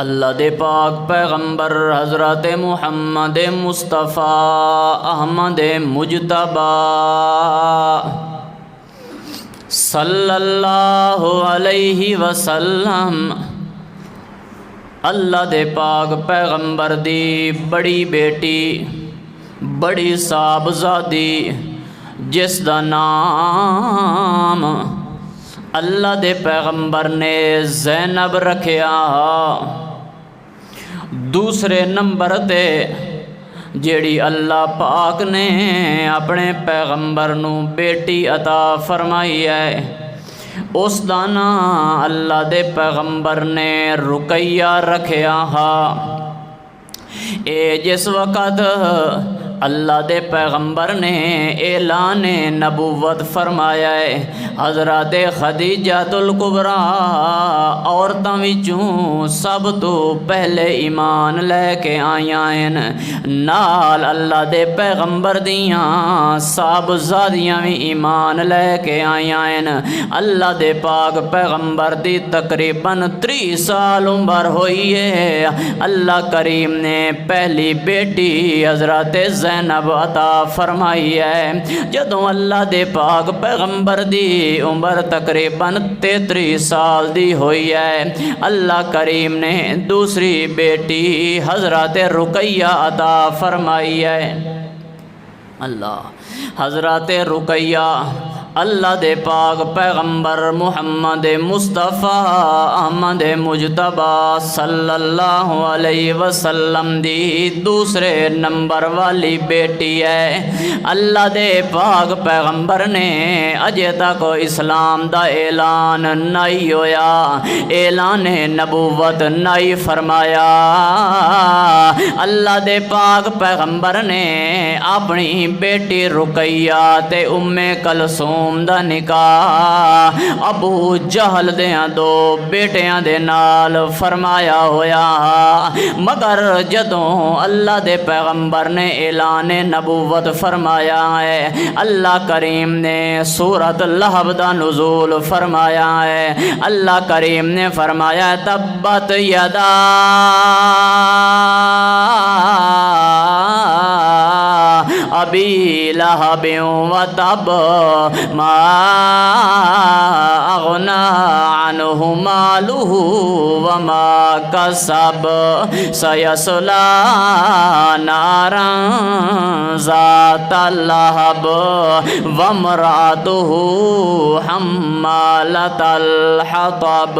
اللہ دے پاک پیغمبر حضرت محمد مصطفیٰ احمد مجتبیٰ صلی اللہ علیہ وسلم اللہ دے پاک پیغمبر دی بڑی بیٹی بڑی صاحبزادی جس دا نام اللہ دے پیغمبر نے زینب رکھیا، دوسرے نمبر تے جیڑی اللہ پاک نے اپنے پیغمبر نو بیٹی عطا فرمائی ہے اس دا نام اللہ دے پیغمبر نے رقیہ رکھیا ہا۔ اے جس وقت اللہ دے پیغمبر نے اعلان نبوت فرمایا ہے، حضرت خدیجہ الکبریٰ عورتاں وچوں سب تو پہلے ایمان لے کے آئیاں ہیں، نال اللہ دے پیغمبر دیاں صاحبزادیاں بھی ایمان لے کے آئیاں ہیں۔ اللہ دے پاک پیغمبر دی تقریباً 30 سال عمر ہوئی ہے، اللہ کریم نے پہلی بیٹی حضرت زینب عطا فرمائی ہے۔ جدوں اللہ دے پاک پیغمبر دی عمر تقریباً 33 سال دی ہوئی ہے، اللہ کریم نے دوسری بیٹی حضرت رقیہ عطا فرمائی ہے۔ اللہ حضرت رقیہ اللہ دے پاک پیغمبر محمد مصطفیٰ احمد مجتبیٰ صلی اللہ علیہ وسلم دی دوسرے نمبر والی بیٹی ہے۔ اللہ دے پاک پیغمبر نے اجے تک اسلام دا اعلان نہیں ہویا، اعلان نبوت نہیں فرمایا۔ اللہ دے پاک پیغمبر نے اپنی بیٹی رقیہ تے ام کلثوم دا نکاح ابو جہل دیاں دو بیٹیاں دے نال فرمایا ہویا، مگر جدوں اللہ دے پیغمبر نے اعلان نبوت فرمایا ہے، اللہ کریم نے سورۃ لہب دا نزول فرمایا ہے۔ اللہ کریم نے فرمایا تبت یدا ابی لہب و تب ما اغنی عنہ مالہ وما کسب سیصلی نارا ذات لہب وامرأتہ حمالۃ الحطب۔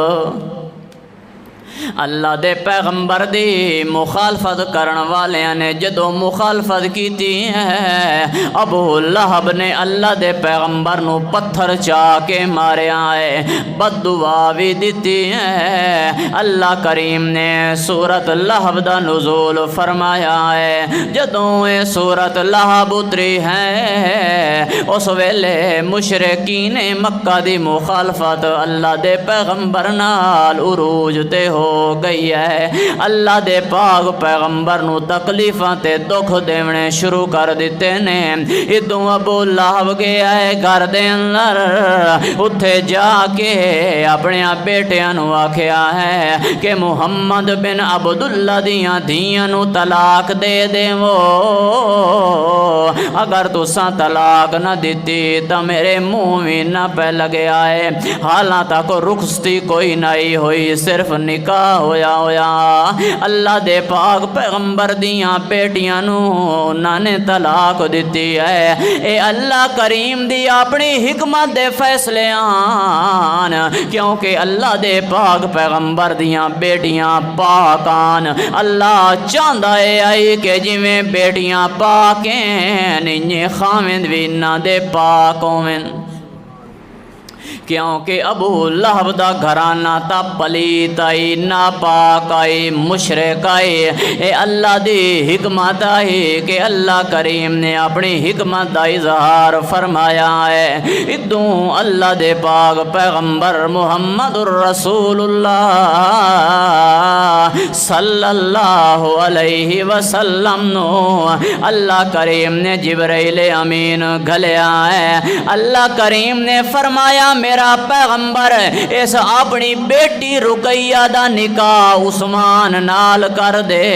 اللہ دے پیغمبر دی مخالفت کرن والیاں نے جدوں مخالفت کیتی ہے، ابو لہب نے اللہ دے پیغمبر نو پتھر چا کے ماریا ہے، بد دعا بھی دیتی ہے۔ اللہ کریم نے سورۃ لہب دا نزول فرمایا ہے، جدوں یہ سورۃ لہب اتری ہے اس ویلے مشرکین مکہ دی مخالفت اللہ دے پیغمبر نال عروج تے ہو گئی ہے۔ اللہ دے پاک پیغمبر نو تکلیفاں تے دکھ دیونے شروع کر دیتے نے۔ ادوں ابو لہب گیا ہے گھر دے اندر، اتھے جا کے اپنے بیٹیاں نو آکھیا ہے کہ محمد بن عبداللہ دیاں دھیاں نو طلاق دے دیو، اگر تساں طلاق نہ دیتی تو میرے منہ بھی نہ پہ لگیا ہے۔ حالاں تک رخصتی کوئی نہیں ہوئی، صرف نکاح ہویا۔ اللہ دے پاک پیغمبر دیاں بیٹیاں نو انہاں نے طلاق دیتی ہے۔ اے اللہ کریم دی اپنی حکمت دے فیصلے آن، کیونکہ اللہ دے پاک پیغمبر دیاں بیٹیاں پاک آن۔ اللہ چاہندا ہے آئی کہ جویں بیٹیاں پاک ہیں انہیں خاوند بھی نہ دے پاک ہوویں، کیونکہ ابو لہب دا گھرانہ تا پلیت آئی، ناپاک آئی، مشرک آئی۔ اے اللہ دی حکمت آئی کہ اللہ کریم نے اپنی حکمت دا اظہار فرمایا ہے۔ ادوں اللہ دے پاک پیغمبر محمد الرسول اللہ صلی اللہ علیہ وسلم نو اللہ کریم نے جبرائیل امین گھلیا ہے۔ اللہ کریم نے فرمایا میرا پیغمبر اس اپنی بیٹی رقیہ دا نکاح عثمان نال کر دے۔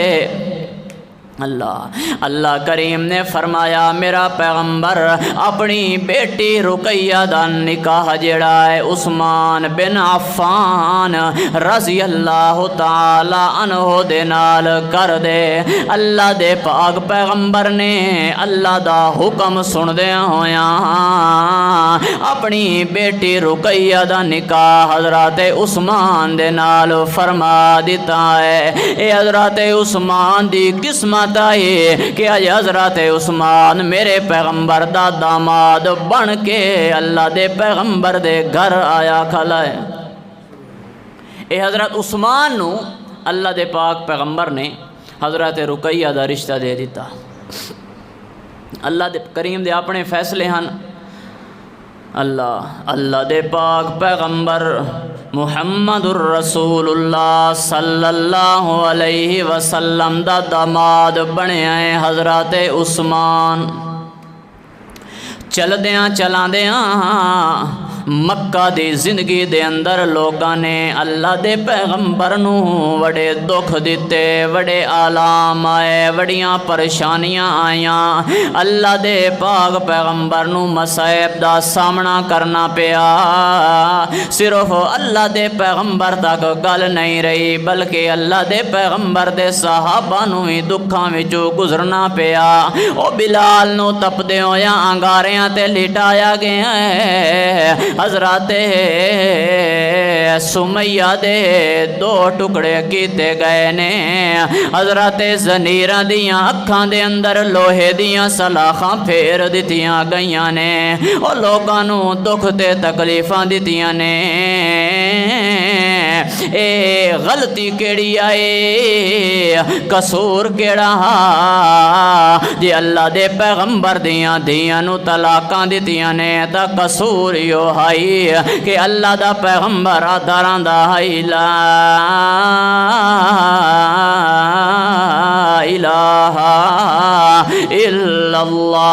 اللہ کریم نے فرمایا میرا پیغمبر اپنی بیٹی رقیہ دا نکاح جڑا ہے عثمان بن عفان رضی اللہ تعالی عنہ دے نال کر دے۔ اللہ دے پاک پیغمبر نے اللہ دا حکم سن دے ہویا اپنی بیٹی رقیہ دا نکاح حضرت عثمان دے نال فرما دیتا ہے۔ اے حضرت عثمان دی قسمت آئی کہ آج حضرت عثمان میرے پیغمبر دا داماد بن کے اللہ دے پیغمبر دے گھر آیا کھلا ہے۔ اے حضرت عثمان نو اللہ دے پاک پیغمبر نے حضرت رقیہ دا رشتہ دے دیتا۔ اللہ دے کریم دے اپنے فیصلے ہن۔ اللہ دے پاک پیغمبر محمد الرسول اللہ صلی اللہ علیہ وسلم دا داماد بنے ہیں حضرت عثمان۔ چل دیاں چلاں دیاں مکہ دی زندگی دے اندر لوگاں نے اللہ دے پیغمبر نو وڑے دکھ دیتے، وڑے آلام آئے، وڑیاں پریشانیاں آئیاں۔ اللہ دے پاک پیغمبر نو مصائب دا سامنا کرنا پیا۔ صرف اللہ دے پیغمبر تک گل نہیں رہی بلکہ اللہ دے پیغمبر دے صحابہ نو ہی دکھاں وچوں گزرنا پیا۔ او بلال نو تپدے ہویا انگاریاں تے لٹایا گیا ہے۔ حضرت سمیہ دے دو ٹکڑے کیتے گئے نے۔ حضرت زنیرہ دیاں اکھاں دے اندر لوہے دیاں سلاخاں پھیر دتیاں گئیاں نے۔ او لوگاں نو دکھ تے تکلیفاں دتیاں نے۔ اے غلطی کیڑی آئے قصور کیڑا جی اللہ دے پیغمبر دیاں دیاں نو طلاقاں دتیاں نے تا قصور یو ہائی کہ اللہ دا پیغمبر داراں دا ہائی لا الہ الا اللہ۔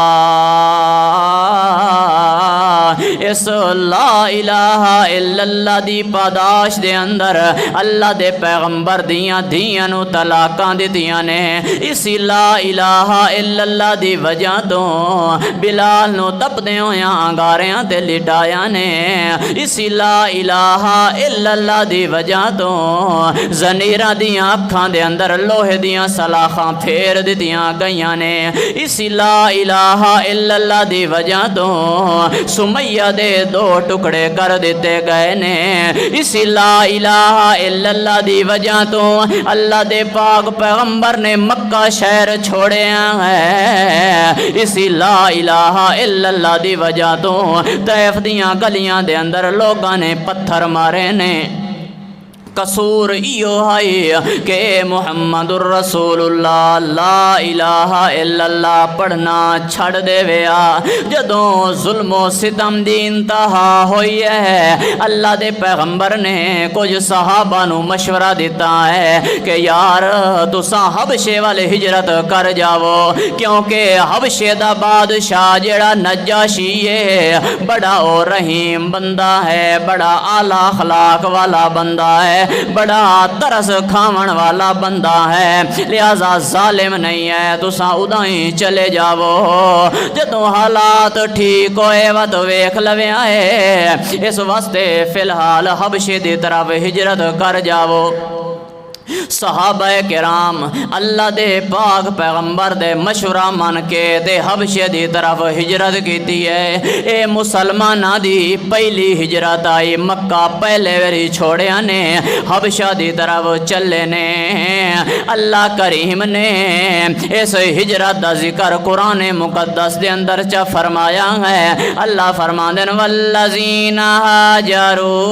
اس لا الہ الا اللہ دی پاداش دے اندر اللہ دے پیغمبر دیاں نو طلاقاں دتیاں نے۔ اسی لا الہ الا اللہ دی وجہ تو بلال نو تپدے ہویاں انگاریاں تے لٹایا نے۔ اسی لا الہ الا اللہ دی وجہ تو زنیرہ دیاں اکھاں دے اندر لوہے دیاں سلاخاں پھیر دتیاں گئیاں نے۔ اسی لا الہ الا اللہ دی وجہ تو سمیہ دے دو ٹکڑے کر دیتے گئے نے۔ اسی لا الہ الا اللہ دی وجہ تو اللہ دے پاک پیغمبر نے مکہ شہر چھوڑیا ہے۔ اسی لا الہ الا اللہ دی وجہ تو طیف دیاں گلیاں دے اندر لوگاں نے پتھر مارے نے۔ قصور ایو ہے کہ محمد الرسول اللہ لا الہ الا اللہ پڑھنا چھڑ دے ویا۔ جدوں ظلم و ستم دی انتہا ہوئی ہے اللہ دے پیغمبر نے کچھ صحابہ نو مشورہ دیتا ہے کہ یار تساں حبشے والے ہجرت کر جاؤ، کیونکہ حبشے دا بادشاہ جڑا نجاشی ہے بڑا اور رحیم بندہ ہے، بڑا اعلی اخلاق والا بندہ ہے، بڑا ترس کھاون والا بندہ ہے، لہذا ظالم نہیں ہے، تساں ادھاں ہی چلے جاؤ۔ جدوں حالات ٹھیک ہوئے وقت ویکھ لویا ہے اس واسطے فی الحال حبشے دی طرف ہجرت کر جاؤ۔ صحابہ کرام اللہ دے پاک پیغمبر دے مشورہ من کے تے حبشے دی طرف ہجرت کیتی ہے۔ اے مسلمانہ دی پہلی ہجرت آئی، مکہ پہلے ویری چھوڑیا نے، حبشہ دی طرف چلے نے۔ اللہ کریم نے اس ہجرت دا ذکر قرآن مقدس دے اندر چا فرمایا ہے۔ اللہ فرماندن والذین ہاجروا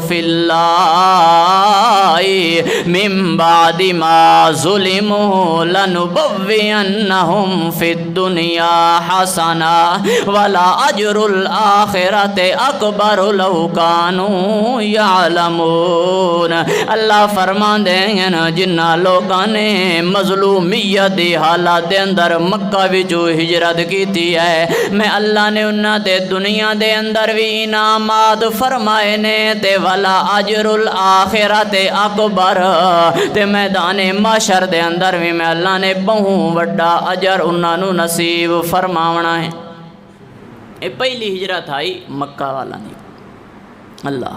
فی اللہ من بعد ما ظلموا لنبوئنهم في الدنيا حسنا ولا اجر الاخرة اکبر لو كانوا يعلمون۔ اللہ فرماندے ہیں جنہ لوگاں نے مظلومیت دی حالات دے اندر مکہ وچوں ہجرت کیتی ہے، میں اللہ نے انہاں تے دنیا دے اندر بھی انعامات فرمائے نے تے والا اجر الاخرت اکبر، تے میدان محشر دے اندر بھی میں اللہ نے بہوں وڈا اجر انہاں نوں نصیب فرماونا ہے۔ اے پہلی ہجرت آئی مکہ والا نہیں۔ اللہ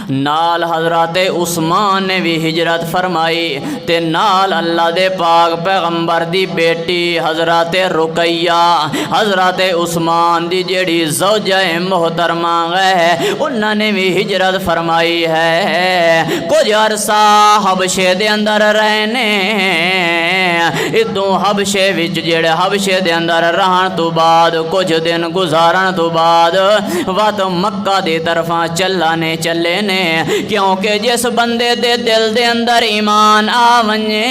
نال حضرت عثمان نے بھی ہجرت فرمائی تے نال اللہ دے پاک پیغمبر دی بیٹی حضرت رقیہ حضرت عثمان دی جیڑی زوجہ محترمہ ہے انہوں نے بھی ہجرت فرمائی ہے۔ کچھ عرصہ حبشے دے اندر رہنے ادوں حبشے وچ جیڑے حبشے دے اندر رہن تو بعد کچھ دن گزارن تو بعد وقت مکہ دی طرفاں چلے نے، کیونکہ جس بندے دے دل دے اندر ایمان آونجے،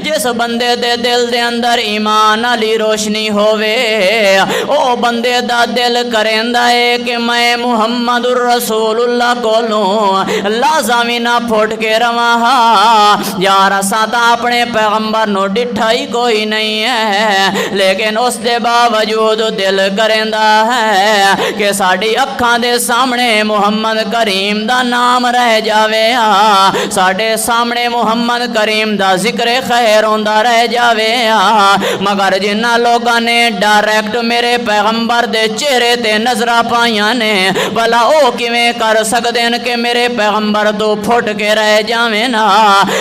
جس بندے دے دل دے اندر ایمان علی روشنی ہووے، او بندے دا دل کریندا ہے کہ میں محمد الرسول اللہ کولوں لازمی نہ پھوٹ کے رواں ہاں۔ یار اساں تاں اپنے پیغمبر نو ڈٹھا ہی کوئی نہیں ہے، لیکن اس دے باوجود دل کریندا ہے کہ ساڈی اکھاں دے سامنے محمد کریم دا نام رہ جاوے، ساڈے سامنے محمد کریم دا ذکر خیر ہوندا رہ جاوے۔ مگر جنہ لوگاں نے ڈائریکٹ میرے پیغمبر دے چہرے تے نظراں پائیاں نے، بھلا او کیویں کر سکدے ہیں کہ میرے پیغمبر تو پھٹ کے رہ جاویں نا۔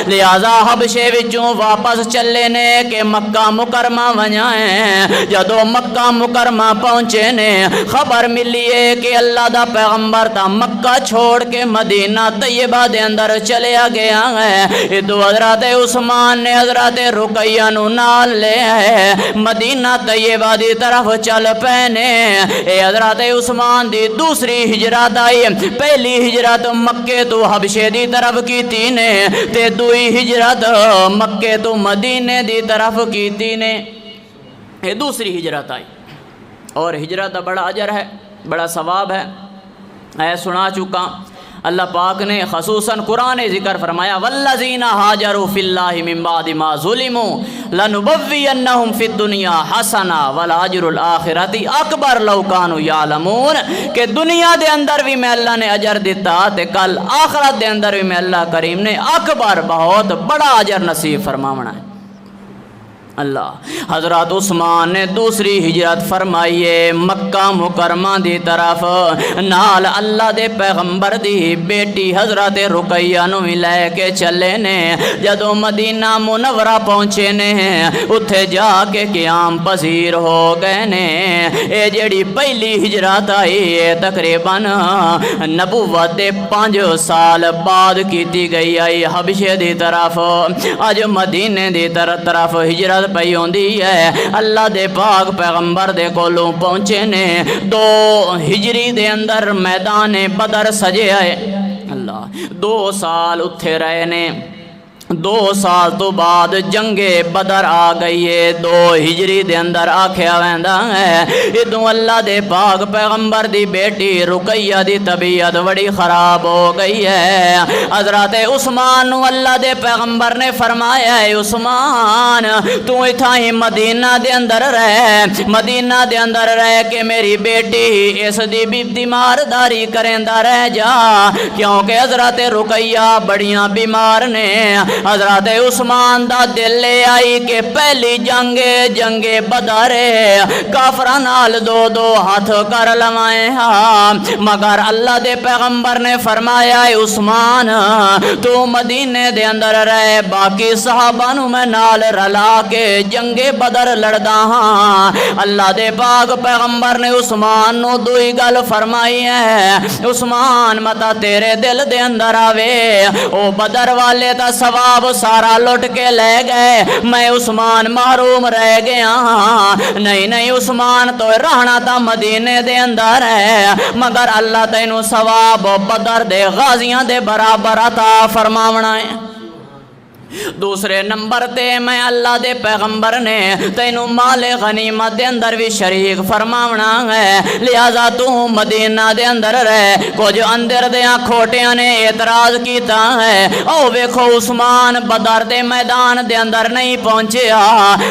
لہذا حبشے وچوں واپس چلے نے کہ مکہ مکرمہ ونجائیں۔ جدو مکہ مکرمہ پہنچے نے خبر ملی ہے کہ اللہ دا پیغمبر تا مکہ چھوڑ کے مدینہ طیبہ دے اندر چلیا گیا ہے۔ ادو حضرت عثمان نے حضرت رقیہ نو نال لے ہے مدینہ طیبہ دی طرف چل پینے۔ اے حضرت عثمان دی دوسری ہجرت آئی، پہلی ہجرت مکے تو حبشے دی طرف کیتی نے تے دوئی ہجرت مکے تو مدینے دی طرف کیتی نے۔ یہ دوسری ہجرت آئی اور ہجرت دا بڑا اجر ہے، بڑا ثواب ہے، اے سنا چکا۔ اللہ پاک نے خصوصاً قرآن ذکر فرمایا والذین ہاجروا فی اللہ من بعد ما ظلموا لنبوئنہم فی الدنیا حسنا والاجر الآخرۃ اکبر لو کانوا یعلمون، کہ دنیا دے اندر بھی میں اللہ نے اجر دیتا تے کل آخرت دے اندر بھی میں اللہ کریم نے اکبر بہت بڑا اجر نصیب فرماونا ہے۔ اللہ حضرت عثمان نے دوسری ہجرت فرمائیے مکہ مکرمہ دی طرف، نال اللہ دے پیغمبر دی بیٹی حضرت رقیہ نو لے کے چلے نے۔ جدو مدینہ منورہ پہنچے نے اتھے جا کے قیام پذیر ہو گئے نے۔ اے جڑی پہلی ہجرت آئی تقریباً نبوت دے 5 سال بعد کیتی گئی آئی حبشے دی طرف، اج مدینے دی طرف ہجرت پئی ہوندی ہے۔ اللہ دے پاک پیغمبر دے کولوں پہنچے نے 2 ہجری دے اندر میدان بدر سجے آئے۔ اللہ 2 سال اتھے رہے نے، 2 سال تو بعد جنگ بدر آ گئی ہے، 2 ہجری دے اندر آکھیا ویندا ہے۔ ادوں اللہ دے پاک پیغمبر دی بیٹی رقیہ دی طبیعت بڑی خراب ہو گئی ہے۔ حضرت عثمان نو اللہ دے پیغمبر نے فرمایا ہے عثمان تو اتھا ہی مدینہ دے اندر رہ، مدینہ دے اندر رہ کے میری بیٹی اس دی بھی بیمارداری کریندا رہ جا، کیونکہ حضرت رقیہ بڑیاں بیمار نے۔ حضرت عثمان دا دل لے آئی کہ پہلی جنگ بدر کافراں نال 2 ہاتھ کر لوائیں ہاں، مگر اللہ دے پیغمبر نے فرمایا ہے عثمان تو مدینے دے اندر رہ، باقی صحابہ نو میں نال رلا کے جنگ بدر لڑدا ہاں۔ اللہ دے پاک پیغمبر نے عثمان نو دوئی گل فرمائی ہے، عثمان متا تیرے دل دے اندر آوے او بدر والے تا ثواب سارا لٹ کے لے گئے، میں عثمان محروم رہ گیا ہاں۔ نہیں عثمان تو رہنا تا مدینے دے اندر ہے، مگر اللہ تینوں ثواب بدر دے غازیاں دے برابر عطا فرماونا ہے۔ دوسرے نمبر تے میں اللہ دے پیغمبر نے تینوں مال غنیمت دے اندر بھی شریک فرماونا ہے، لہذا تو مدینہ دے اندر رہ۔ کچھ اندر دیاں کھوٹیاں نے اعتراض کیتا ہے، او ویکھو عثمان بدر دے میدان دے اندر نہیں پہنچیا،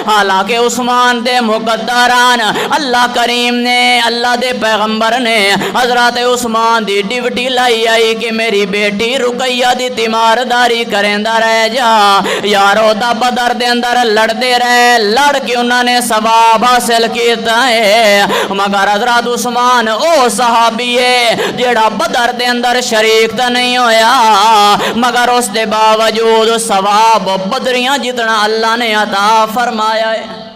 حالانکہ عثمان دے مقدران اللہ کریم نے، اللہ دے پیغمبر نے حضرت عثمان دی ڈیوٹی لائی آئی کہ میری بیٹی رقیہ دی تیمارداری کریندا رہ جا۔ یارو دا بدر دے اندر لڑتے رہے، لڑ کے انہوں نے ثواب حاصل کیتا ہے، مگر حضرت عثمان او صحابی ہے جیڑا بدر دے اندر شریک تا نہیں ہویا، مگر اس دے باوجود ثواب بدریاں جتنا اللہ نے عطا فرمایا ہے۔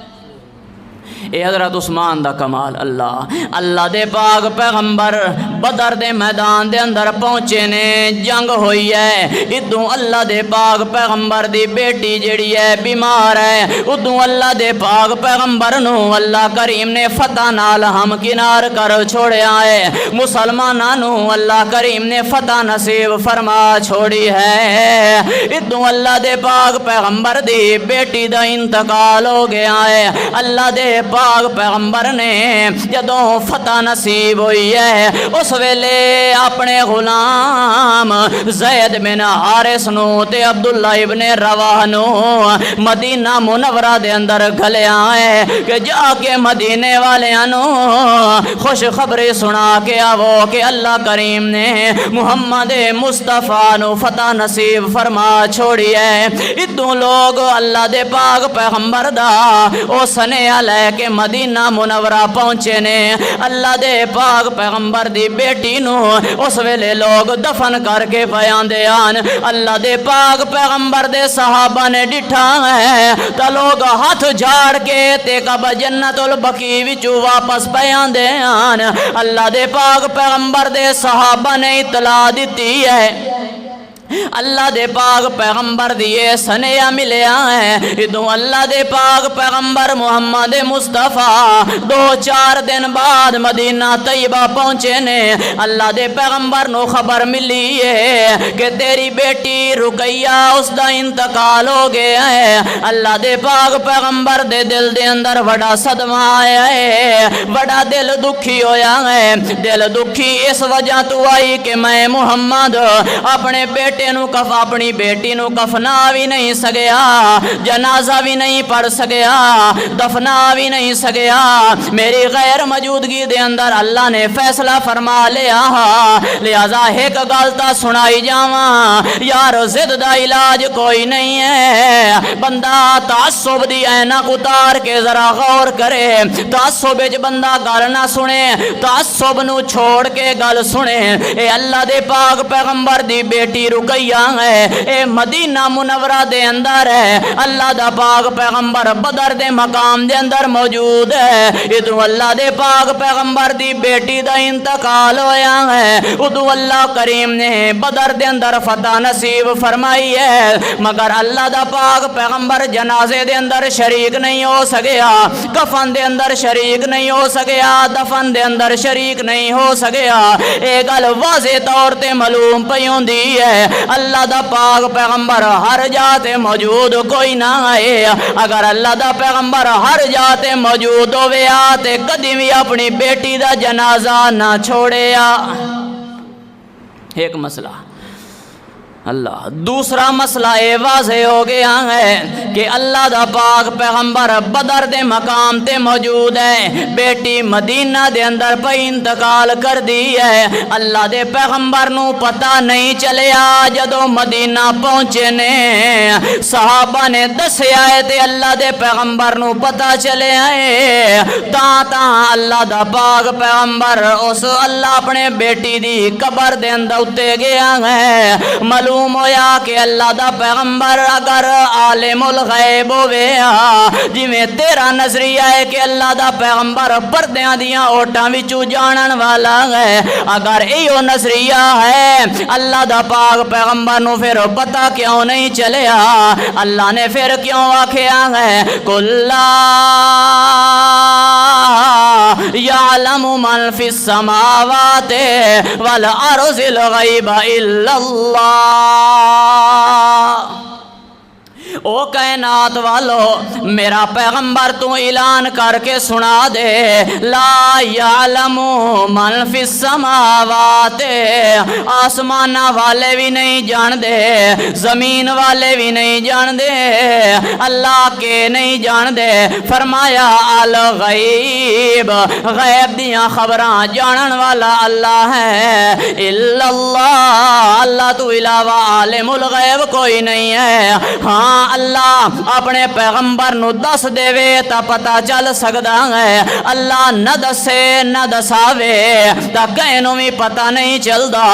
اے حضرت عثمان دا کمال اللہ دے پاک پیغمبر بدر دے میدان دے اندر پہنچے نے، جنگ ہوئی ہے، ادوں اللہ دے پاک پیغمبر دی بیٹی جڑی ہے بیمار ہے، ادوں اللہ دے پاک پیغمبر نو اللہ کریم نے فتح نال ہم کنار کر چھوڑیا ہے، مسلماناں نو اللہ کریم نے فتح نصیب فرما چھوڑی ہے، ادوں اللہ دے پاک پیغمبر دی بیٹی دا انتقال ہو گیا ہے۔ اللہ دے پاک پیغمبر نے جدوں فتح نصیب ہوئی ہے، اس ویلے اپنے غلام زید بن حارث نو تے عبداللہ ابن رواح نو مدینہ منورہ دے اندر گھلیا ہے کہ جا کے مدینے والیاں نو خوش خبری سنا کے آو کہ اللہ کریم نے محمد مصطفیٰ نو فتح نصیب فرما چھوڑی ہے۔ ادوں لوگ اللہ دے پاک پیغمبر دا او سنیا لے کے مدینہ منورہ پہنچے نے، اللہ دے پاک پیغمبر دی بیٹی نو اس ویلے لوگ دفن کر کے پیان دے آن، اللہ دے پاک پیغمبر دے صحابہ نے ڈٹھا ہے تا لوگ ہاتھ جھاڑ کے تے کب جنت البقیع وچوں واپس پیان دے آن۔ اللہ دے پاک پیغمبر دے صحابہ نے اطلاع دیتی ہے، اللہ دے پاک پیغمبر دیے سنیا ملیا ہے، ادوں اللہ دے پاک پیغمبر محمد مصطفیٰ 2-4 دن بعد مدینہ طیبہ پہنچے نے، اللہ دے پیغمبر نو خبر ملی ہے کہ تیری بیٹی رقیہ اس دا انتقال ہو گیا ہے۔ اللہ دے پاک پیغمبر دے دل دے اندر بڑا صدمہ آیا ہے، بڑا دل دکھی ہویا ہے، دل دکھی اس وجہ تو آئی کہ میں محمد اپنے بیٹے اپنی بیٹی نو کفنا بھی نہیں سگیا، جنازہ بھی نہیں پڑھ سگیا، دفنا بھی نہیں سگیا، میری غیر موجودگی دے اندر اللہ نے فیصلہ فرما لیا، لہذا ایک گالتا سنائی جاواں یار، زد دا علاج کوئی نہیں ہے، بندہ تعصب دی اینک اتار کے ذرا غور کرے، تعصب وچ بندہ گل نہ سنے، تعصب نو چھوڑ کے گل سنے۔ اے اللہ دے پاک پیغمبر دی بیٹی رقیہ ہے، اے مدینہ منورہ دے اندر ہے، اللہ دا پاک پیغمبر بدر دے مقام دے اندر موجود ہے، ادو اللہ دے پاک پیغمبر دی بیٹی دا انتقال ہویا ہے، ادو اللہ کریم نے بدر دے اندر فتح نصیب فرمائی ہے، مگر اللہ دا پاک پیغمبر جنازے دے اندر شریک نہیں ہو سکیا، کفن دے اندر شریک نہیں ہو سکیا، دفن دے اندر شریک نہیں ہو سکیا۔ ایک گل واضح طور تے معلوم پئی ہوندی ہے، اللہ دا پاک پیغمبر ہر جاتے موجود کوئی نہ آئے، اگر اللہ دا پیغمبر ہر جاتے موجود ہوئے آتے کدی بھی اپنی بیٹی دا جنازہ نہ چھوڑے آ۔ ایک مسئلہ اللہ، دوسرا مسئلہ یہ واضح ہو گیا ہے کہ اللہ دا پاک پیغمبر بدر دے مقام تے موجود ہے، بیٹی مدینہ دے اندر پہ انتقال کر دی ہے، اللہ دے پیغمبر نو پتہ نہیں چلیا، جدو مدینہ پہنچے نے صحابہ نے دسیا ہے تے اللہ دے پیغمبر نو پتہ چلے آئے، تا اللہ دا پاک پیغمبر اس اللہ اپنے بیٹی دی قبر دے اندر اتے گیا ہے، معلوم ہویا کہ اللہ دا پیغمبر اگر عالم الغیب ہوئے جی میں تیرا نظریہ ہے کہ اللہ دا پیغمبر پردیاں دیاں اوٹاں وچوں جانن والا ہے، اگر ایو نظریہ ہے اللہ دا پاک پیغمبر نو پھر پتہ کیوں نہیں چلیا؟ اللہ نے پھر کیوں آکھیا ہے کلا یعلم من فی السماوات والارض الغیب الا اللہ، او کائنات والو میرا پیغمبر تو اعلان کر کے سنا دے لا یعلم من فی السماوات آسمان والے بھی نہیں جان دے زمین والے بھی نہیں جان دے اللہ کے نہیں جان دے فرمایا الغیب غیب دیاں خبراں جانن والا اللہ ہے الا اللہ اللہ تو علاوہ عالم الغیب کوئی نہیں ہے ہاں اللہ اپنے پیغمبر نو دس دے وے تا پتہ چل سکدا ہے اللہ نہ دسے نہ دساوے تا کینو بھی پتہ نہیں چلدا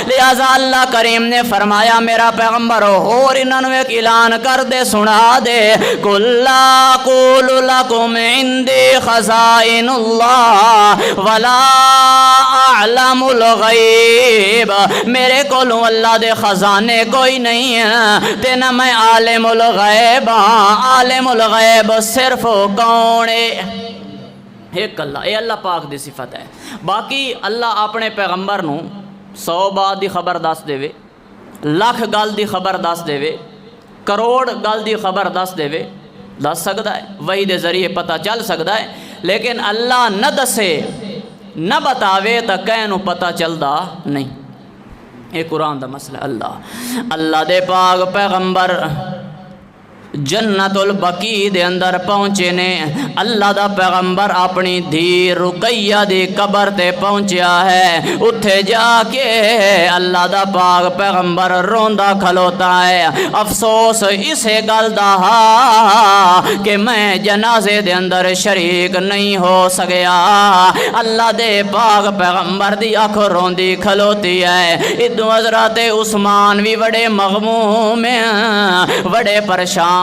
لہذا اللہ کریم نے فرمایا میرا پیغمبر اور انہاں نو ایک اعلان کر دے سنا دے قل لا اقول لکم عندی خزائن اللہ ولا اعلم الغیب میرے کولوں اللہ دے خزانے کوئی نہیں ہے تے نہ میں عالم الغیب عالم الغیب صرف کون ہے ایک اللہ اے اللہ پاک دی صفت ہے باقی اللہ اپنے پیغمبر نو 100 بات دی خبر دس دے وے لاکھ گل دی خبر دس دے وے کروڑ گل دی خبر دس دے وے دس سکتا ہے وحی دے ذریعے پتہ چل سکتا ہے لیکن اللہ نہ دسے نہ بتاوے تا کینو پتہ چلدا نہیں یہ قرآن دا مسئلہ اللہ دے پاک پیغمبر جنت البقیع دے اندر پہنچے نے اللہ دا پیغمبر اپنی دھی رقیہ دی قبر تے پہنچیا ہے اتھے جا کے اللہ دا پاک پیغمبر روندا کھلوتا ہے افسوس اسے گل دا کہ میں جنازے دے اندر شریک نہیں ہو سکیا اللہ دے پاک پیغمبر دی اکھ روندی کھلوتی ہے ادو حضرت عثمان بھی بڑے مغموم ہیں بڑے پریشانی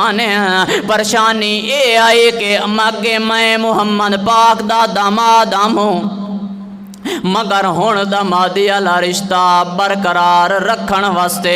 اے آئی کہ مگے میں محمد پاک دا داماد ہوں مگر ہون دامادی والا رشتہ برقرار رکھن واسطے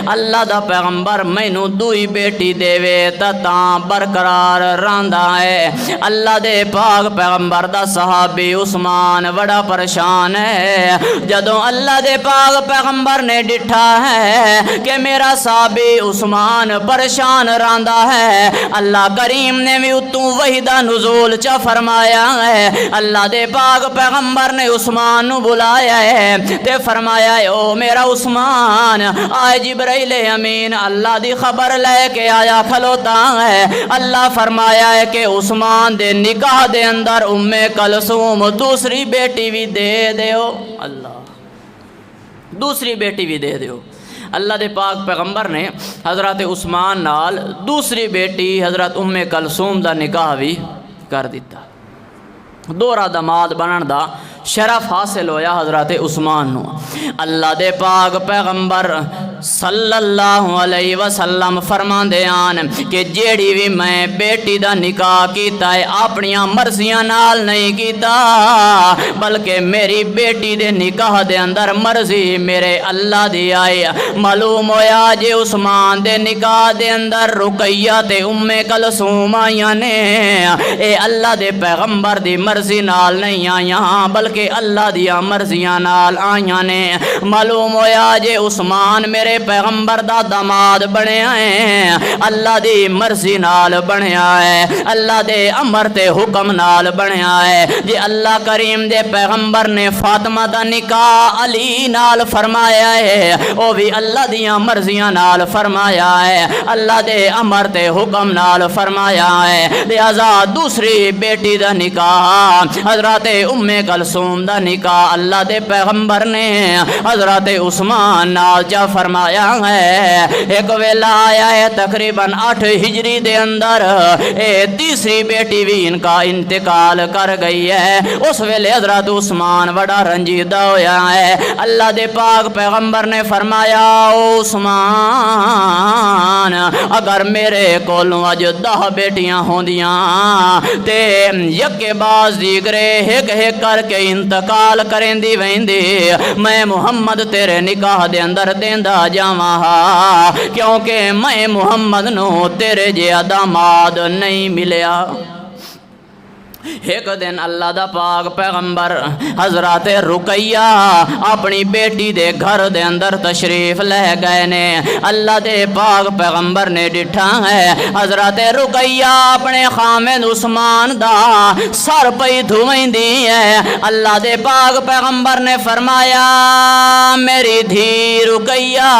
اللہ دا پیغمبر مینوں دوئی بیٹی دے وے تاں برقرار رہندا ہے اللہ دے پاک پیغمبر دا صحابی عثمان بڑا پریشان ہے جدوں اللہ دے پاک پیغمبر نے ڈٹھا ہے کہ میرا صحابی عثمان پریشان رہندا ہے اللہ کریم نے بھی اتوں وحی دا نزول چا فرمایا ہے اللہ دے پاک پیغمبر نے عثمان نو بلایا ہے تے فرمایا ہے او میرا عثمان آئے جبرائیل امین اللہ دی خبر لے کے آیا کھلوتا ہے اللہ فرمایا ہے کہ عثمان دے نکاح دے اندر ام کلثوم دوسری بیٹی بھی دے دیو اللہ دوسری بیٹی بھی دے دیو اللہ دے پاک پیغمبر نے حضرت عثمان نال دوسری بیٹی حضرت ام کلثوم دا نکاح بھی کر دیتا دورہ داماد بنن دا شرف حاصل ہویا حضرت عثمان نو اللہ دے پاک پیغمبر صلی اللہ علیہ وسلم فرماندے آن کہ جیڑی بھی میں بیٹی دا نکاح کیتا ہے اپنیاں مرضیاں نال نہیں کیتا بلکہ میری بیٹی دے نکاح دے اندر مرضی میرے اللہ دی آئے معلوم ہویا جے عثمان دے نکاح دے اندر رقیہ تے ام کلثوم آئیاں نے اے اللہ دے پیغمبر دی مرضی نال نہیں آئیاں بلکہ اللہ دیا مرضیاں نال آئیاں نے معلوم ہویا جے عثمان میرے پیغمبر دا داماد بنے آئے اللہ دی مرضی نال بنے آئے اللہ دے امر تے حکم نال بنے آئے جے اللہ کریم دے پیغمبر نے فاطمہ دا نکاح علی نال فرمایا ہے او بھی اللہ دیا مرضیاں نال فرمایا ہے اللہ دے امر تے حکم نال فرمایا ہے لہذا دوسری بیٹی دا نکاح حضرت ام کلثوم دا نکاح اللہ دے پیغمبر نے حضرت عثمان نال جا فرمایا ہے ایک ویلا آیا ہے تقریباً 8 ہجری دے اندر تیسری بیٹی بھی ان کا انتقال کر گئی ہے اس ویلے حضرت عثمان بڑا رنجیدہ ہویا ہے اللہ دے پاک پیغمبر نے فرمایا عثمان اگر میرے کولوں اج 10 بیٹیاں ہوندیاں تے یکے باز دیگرے ہک ہک کر کے انتقال کریں دی ویندی میں محمد تیرے نکاح دے اندر دیندا جاواں کیونکہ میں محمد نو تیرے جیا داماد نہیں ملیا ایک دن اللہ دا پاک پیغمبر حضرات رقیہ اپنی بیٹی دے گھر دے اندر تشریف لے گئے نے۔ اللہ دے پاک پیغمبر نے ڈٹھا ہے حضرات رقیہ اپنے خامد عثمان دا سر پئی دھوئیں دی ہے۔ اللہ دے پاک پیغمبر نے فرمایا میری دھی رقیہ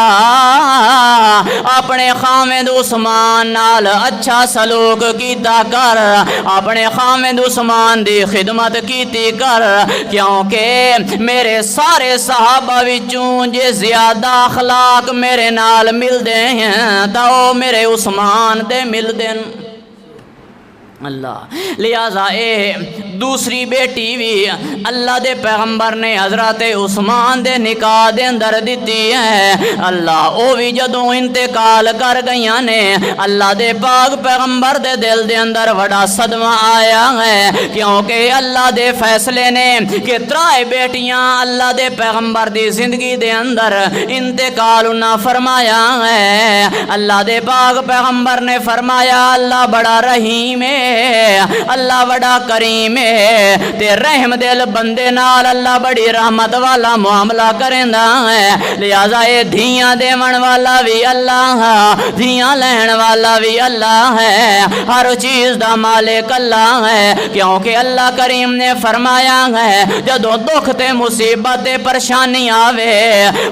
اپنے خامد عثمان نال اچھا سلوک کیتا کر، اپنے خامد عثمان دی خدمت کیتی کر، کیونکہ میرے سارے صحابہ وچوں جے زیادہ اخلاق میرے نال مل دے ہیں تو وہ میرے عثمان دے مل دیں۔ اللہ لہذا اے دوسری بیٹی بھی اللہ دے پیغمبر نے حضرت عثمان دے نکاح دے اندر دیتی ہے۔ اللہ او بھی جدوں انتقال کر گئیاں نے اللہ دے پاک پیغمبر دے دل دے اندر بڑا صدمہ آیا ہے، کیونکہ اللہ دے فیصلے نے کہ ترائے بیٹیاں اللہ دے پیغمبر دی زندگی دے اندر انتقال نہ فرمایا ہے۔ اللہ دے پاک پیغمبر نے فرمایا اللہ بڑا رحیم ہے، اللہ بڑا کریم ہے، تے رحم دل بندے نال اللہ بڑی رحمت والا معاملہ کریندا ہے۔ لہذا اے دھیاں دیون والا بھی اللہ، دھیاں لین والا بھی اللہ ہے، ہر چیز دا مالک اللہ ہے، کیونکہ اللہ کریم نے فرمایا ہے جدوں دکھ تے مصیبت تے پریشانی آوے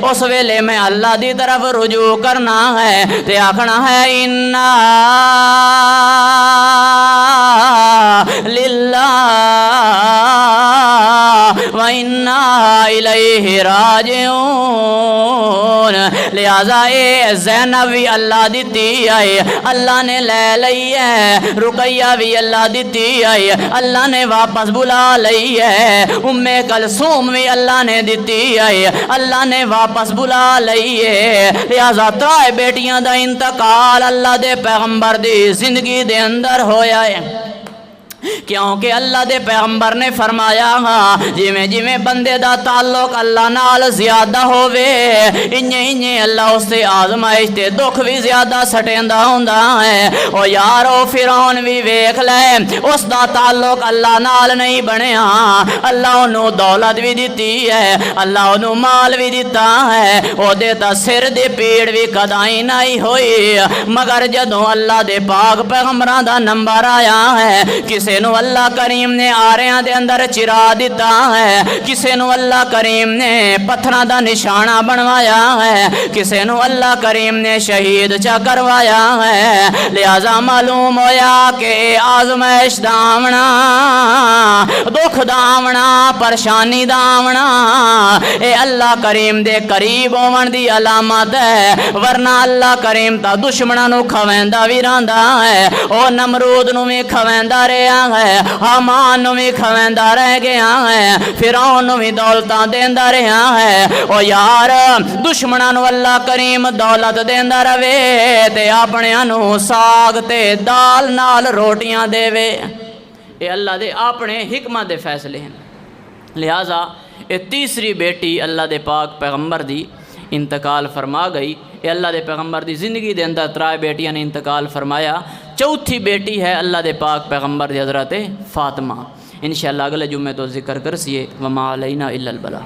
اس ویلے میں اللہ دی طرف رجوع کرنا ہے تے آکھنا ہے انا للہ وَإِنَّا إِلَيْهِ راجعون۔ لہذا اے زینب بھی اللہ دیتی آئے اللہ نے لے لئی ہے، رقیہ بھی اللہ دیتی آئے اللہ نے واپس بلا لئی ہے، ام کلثوم بھی اللہ نے دیتی آئے اللہ نے واپس بلا لئی ہے۔ لہذا ترائے بیٹیاں دا انتقال اللہ دے پیغمبر دی زندگی دے اندر ہویا ہے، کیونکہ اللہ دے پیغمبر نے فرمایا جویں جویں بندے دا تعلق اللہ نال زیادہ ہووے انجے اللہ اس تے آزمائش تے دکھ بھی زیادہ سٹیندا ہوندا ہے۔ او یارو فرعون بھی ویکھ لے اس دا تعلق اللہ نال نہیں بنیا، اللہ انہوں دولت بھی دیتی ہے، اللہ انہوں مال بھی دیتا ہے، او دے تا سر دے پیڑ بھی کدائی نہیں ہوئی، مگر جدوں اللہ دے پاک پیغمبراں دا نمبر آیا ہے کسے نو اللہ کریم نے آریاں دے اندر چرا دیتا ہے، کسے نو اللہ کریم نے پتھراں دا نشانہ بنوایا ہے، کسے نو اللہ کریم نے شہید چا کروایا ہے۔ لہذا معلوم ہویا کہ آزمائش دامنا، دکھ دامنا، پریشانی دامنا اے اللہ کریم دے قریب ہون دی علامت ہے، ورنہ اللہ کریم تا دشمناں نو کھویندا وی رہندا ہے، او نمرود نو وی کھویندا رہیا ہے، حامان نو بھی کھویندا رہ گیا ہے، فرعون نو بھی دولتاں دیندا رہیا ہے۔ او یار دشمناں نو اللہ کریم دولت دیندا رہے تے اپنیاں نو ساگ تے دال نال روٹیاں دے وے، اے اللہ دے اپنے حکمت دے فیصلے ہیں۔ لہذا اے تیسری بیٹی اللہ دے پاک پیغمبر دی انتقال فرما گئی، اے اللہ دے پیغمبر دی زندگی دے اندر ترائے بیٹیاں نے انتقال فرمایا، چوتھی بیٹی ہے اللہ دے پاک پیغمبر دی حضرت فاطمہ۔ انشاءاللہ اگلے جمعے تو ذکر کرسیے، وما علینا الا البلاغ۔